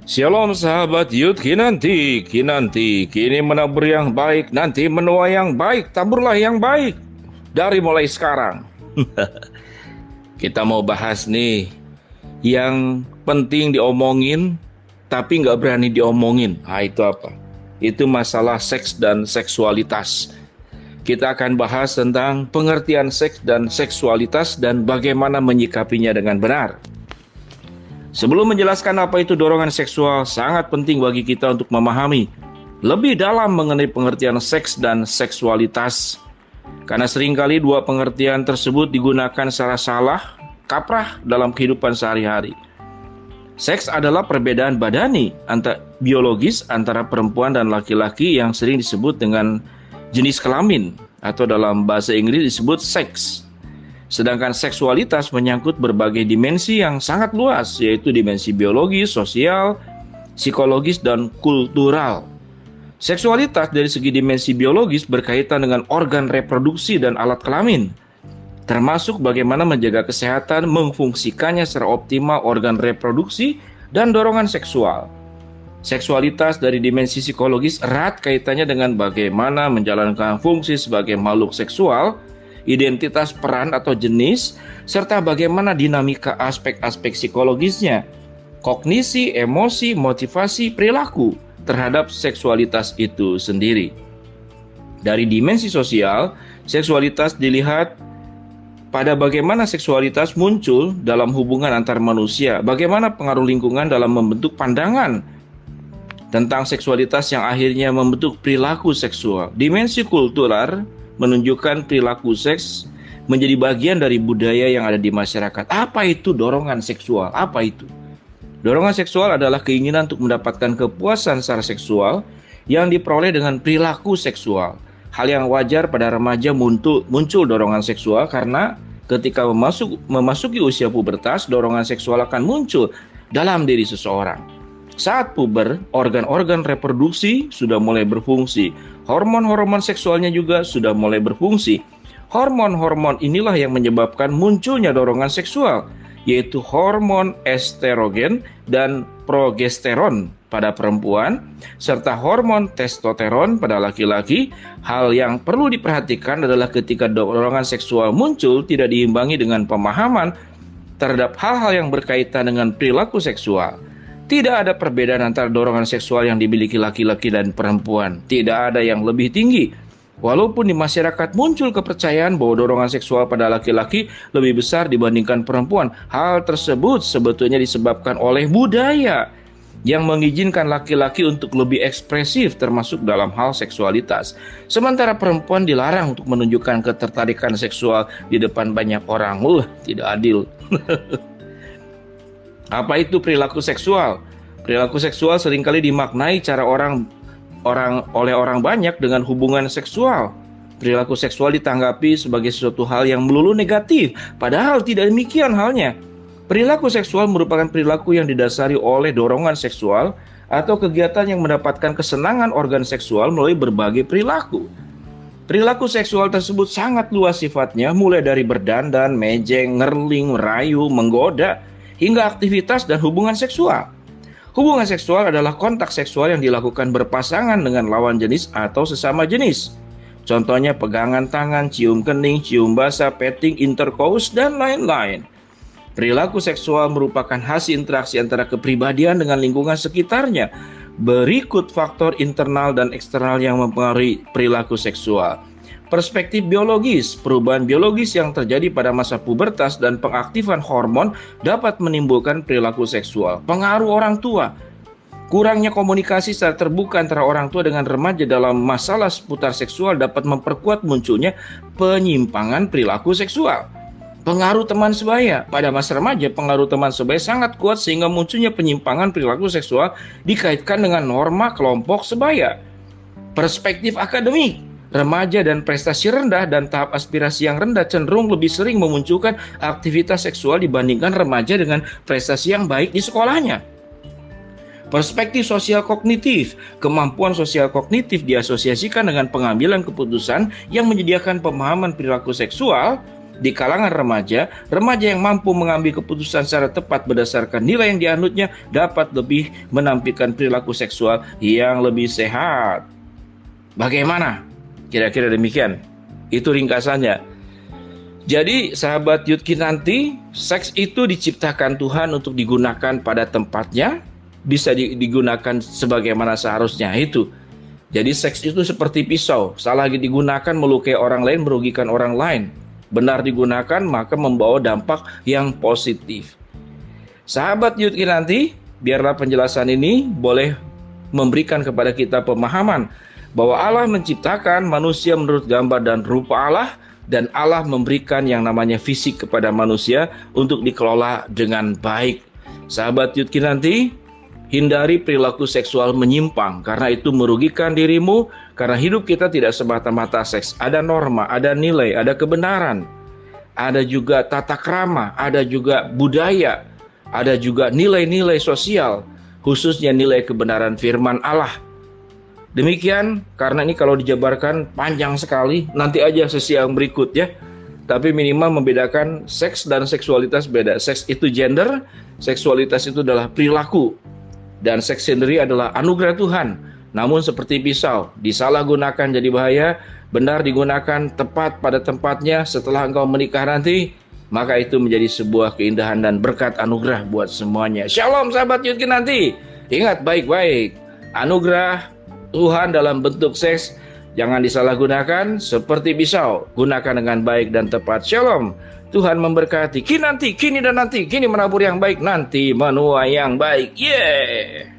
Shalom sahabat Yud Kinanti, Kinanti, kini menabur yang baik, nanti menuai yang baik, taburlah yang baik dari mulai sekarang. Kita mau bahas nih, yang penting diomongin, tapi nggak berani diomongin. Itu apa? Itu masalah seks dan seksualitas. Kita akan bahas tentang pengertian seks dan seksualitas dan bagaimana menyikapinya dengan benar. Sebelum menjelaskan apa itu dorongan seksual, sangat penting bagi kita untuk memahami lebih dalam mengenai pengertian seks dan seksualitas. Karena seringkali dua pengertian tersebut digunakan secara salah, kaprah dalam kehidupan sehari-hari. Seks adalah perbedaan badani biologis antara perempuan dan laki-laki yang sering disebut dengan jenis kelamin, atau dalam bahasa Inggris disebut seks. Sedangkan seksualitas menyangkut berbagai dimensi yang sangat luas, yaitu dimensi biologis, sosial, psikologis, dan kultural. Seksualitas dari segi dimensi biologis berkaitan dengan organ reproduksi dan alat kelamin, termasuk bagaimana menjaga kesehatan, memfungsikannya secara optimal organ reproduksi, dan dorongan seksual. Seksualitas dari dimensi psikologis erat kaitannya dengan bagaimana menjalankan fungsi sebagai makhluk seksual, identitas peran atau jenis, serta bagaimana dinamika aspek-aspek psikologisnya, kognisi, emosi, motivasi, perilaku terhadap seksualitas itu sendiri. Dari dimensi sosial, seksualitas dilihat pada bagaimana seksualitas muncul dalam hubungan antar manusia, bagaimana pengaruh lingkungan dalam membentuk pandangan tentang seksualitas yang akhirnya membentuk perilaku seksual. Dimensi kultural menunjukkan perilaku seks menjadi bagian dari budaya yang ada di masyarakat. Apa itu dorongan seksual? Apa itu? Dorongan seksual adalah keinginan untuk mendapatkan kepuasan secara seksual yang diperoleh dengan perilaku seksual. Hal yang wajar pada remaja muncul dorongan seksual karena ketika memasuki usia pubertas, dorongan seksual akan muncul dalam diri seseorang. Saat puber, organ-organ reproduksi sudah mulai berfungsi. Hormon-hormon seksualnya juga sudah mulai berfungsi. Hormon-hormon inilah yang menyebabkan munculnya dorongan seksual, yaitu hormon estrogen dan progesteron pada perempuan, serta hormon testosteron pada laki-laki. Hal yang perlu diperhatikan adalah ketika dorongan seksual muncul tidak diimbangi dengan pemahaman terhadap hal-hal yang berkaitan dengan perilaku seksual. Tidak ada perbedaan antara dorongan seksual yang dimiliki laki-laki dan perempuan. Tidak ada yang lebih tinggi. Walaupun di masyarakat muncul kepercayaan bahwa dorongan seksual pada laki-laki lebih besar dibandingkan perempuan, hal tersebut sebetulnya disebabkan oleh budaya yang mengizinkan laki-laki untuk lebih ekspresif termasuk dalam hal seksualitas. Sementara perempuan dilarang untuk menunjukkan ketertarikan seksual di depan banyak orang. Tidak adil. Apa itu perilaku seksual? Perilaku seksual seringkali dimaknai oleh orang banyak dengan hubungan seksual. Perilaku seksual ditanggapi sebagai sesuatu hal yang melulu negatif, padahal tidak demikian halnya. Perilaku seksual merupakan perilaku yang didasari oleh dorongan seksual atau kegiatan yang mendapatkan kesenangan organ seksual melalui berbagai perilaku. Perilaku seksual tersebut sangat luas sifatnya, mulai dari berdandan, mejeng, ngerling, merayu, menggoda, hingga aktivitas dan hubungan seksual. Hubungan seksual adalah kontak seksual yang dilakukan berpasangan dengan lawan jenis atau sesama jenis. Contohnya pegangan tangan, cium kening, cium basah, petting, intercourse, dan lain-lain. Perilaku seksual merupakan hasil interaksi antara kepribadian dengan lingkungan sekitarnya. Berikut faktor internal dan eksternal yang mempengaruhi perilaku seksual. Perspektif biologis, perubahan biologis yang terjadi pada masa pubertas dan pengaktifan hormon dapat menimbulkan perilaku seksual. Pengaruh orang tua, kurangnya komunikasi secara terbuka antara orang tua dengan remaja dalam masalah seputar seksual dapat memperkuat munculnya penyimpangan perilaku seksual. Pengaruh teman sebaya, pada masa remaja pengaruh teman sebaya sangat kuat sehingga munculnya penyimpangan perilaku seksual dikaitkan dengan norma kelompok sebaya. Perspektif akademik, remaja dan prestasi rendah dan tahap aspirasi yang rendah cenderung lebih sering memunculkan aktivitas seksual dibandingkan remaja dengan prestasi yang baik di sekolahnya. Perspektif sosial kognitif, kemampuan sosial kognitif diasosiasikan dengan pengambilan keputusan yang menyediakan pemahaman perilaku seksual di kalangan remaja, remaja yang mampu mengambil keputusan secara tepat berdasarkan nilai yang dianutnya dapat lebih menampilkan perilaku seksual yang lebih sehat. Bagaimana? Kira-kira demikian. Itu ringkasannya. Jadi sahabat Yud Kinanti, seks itu diciptakan Tuhan untuk digunakan pada tempatnya, bisa digunakan sebagaimana seharusnya itu. Jadi seks itu seperti pisau, salah digunakan melukai orang lain, merugikan orang lain. Benar digunakan maka membawa dampak yang positif. Sahabat Yud Kinanti, biarlah penjelasan ini boleh memberikan kepada kita pemahaman bahwa Allah menciptakan manusia menurut gambar dan rupa Allah, dan Allah memberikan yang namanya fisik kepada manusia untuk dikelola dengan baik. Sahabat Yud Kinanti, hindari perilaku seksual menyimpang karena itu merugikan dirimu, karena hidup kita tidak semata-mata seks. Ada norma, ada nilai, ada kebenaran, ada juga tata krama, ada juga budaya, ada juga nilai-nilai sosial, khususnya nilai kebenaran firman Allah. Demikian, karena ini kalau dijabarkan panjang sekali, nanti aja sesi yang berikut ya. Tapi minimal membedakan seks dan seksualitas beda. Seks itu gender, seksualitas itu adalah perilaku. Dan seks sendiri adalah anugerah Tuhan. Namun seperti pisau, disalahgunakan jadi bahaya, benar digunakan tepat pada tempatnya setelah engkau menikah nanti, maka itu menjadi sebuah keindahan dan berkat anugerah buat semuanya. Shalom sahabat Yud Kinanti. Ingat baik-baik, anugerah Tuhan dalam bentuk seks jangan disalahgunakan seperti pisau. Gunakan dengan baik dan tepat. Shalom. Tuhan memberkati. Kinanti, kini dan nanti. Kini menabur yang baik, nanti menuai yang baik. Yeah.